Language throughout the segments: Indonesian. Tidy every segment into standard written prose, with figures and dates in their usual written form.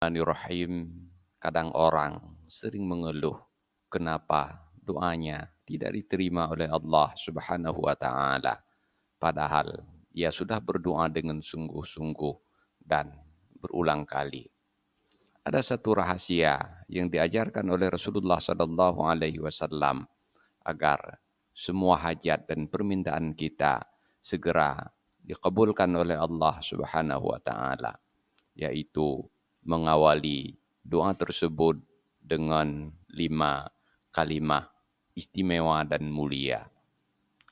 Bismillahirrahmanirrahim. Kadang orang sering mengeluh kenapa doanya tidak diterima oleh Allah Subhanahu wa taala. Padahal ia sudah berdoa dengan sungguh-sungguh dan berulang kali. Ada satu rahasia yang diajarkan oleh Rasulullah Sallallahu Alaihi Wasallam agar semua hajat dan permintaan kita segera dikabulkan oleh Allah Subhanahu wa taala, yaitu mengawali doa tersebut dengan 5 kalimat istimewa dan mulia.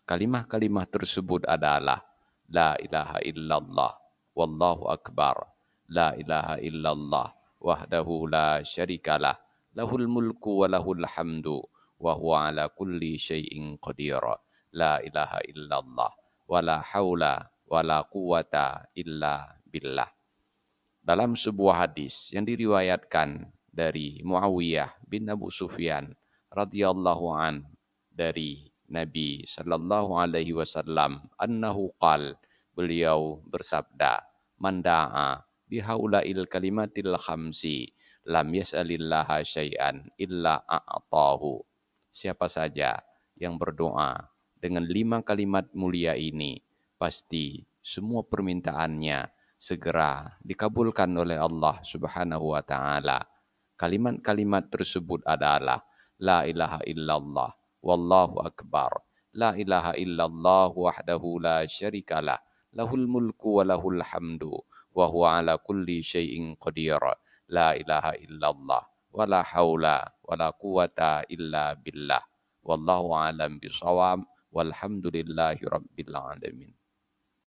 Kalimah-kalimah tersebut adalah La ilaha illallah, Wallahu akbar, La ilaha illallah, Wahdahu la syarikalah, Lahul mulku wa lahul hamdu, wa huwa ala kulli syai'in qadir. La ilaha illallah, wa la hawla wa la quwata illa billah. Dalam sebuah hadis yang diriwayatkan dari Muawiyah bin Abu Sufyan radhiyallahu an dari Nabi sallallahu alaihi wasallam annahu qal, beliau bersabda, man da'a bihaula'il kalimatil khamsi lam yas'alillaha syai'an illa a'tahu. Siapa saja yang berdoa dengan 5 kalimat mulia ini, pasti semua permintaannya segera dikabulkan oleh Allah Subhanahu wa taala. Kalimat-kalimat tersebut adalah La ilaha illallah, Wallahu akbar, La ilaha illallah wahdahu la syarikalah, Lahul mulku wa lahul hamdu, wa huwa ala kulli syai'in qadir. La ilaha illallah, wa la hawla wa la quwata illa billah. Wallahu alam bisawab, walhamdulillahi rabbil alamin.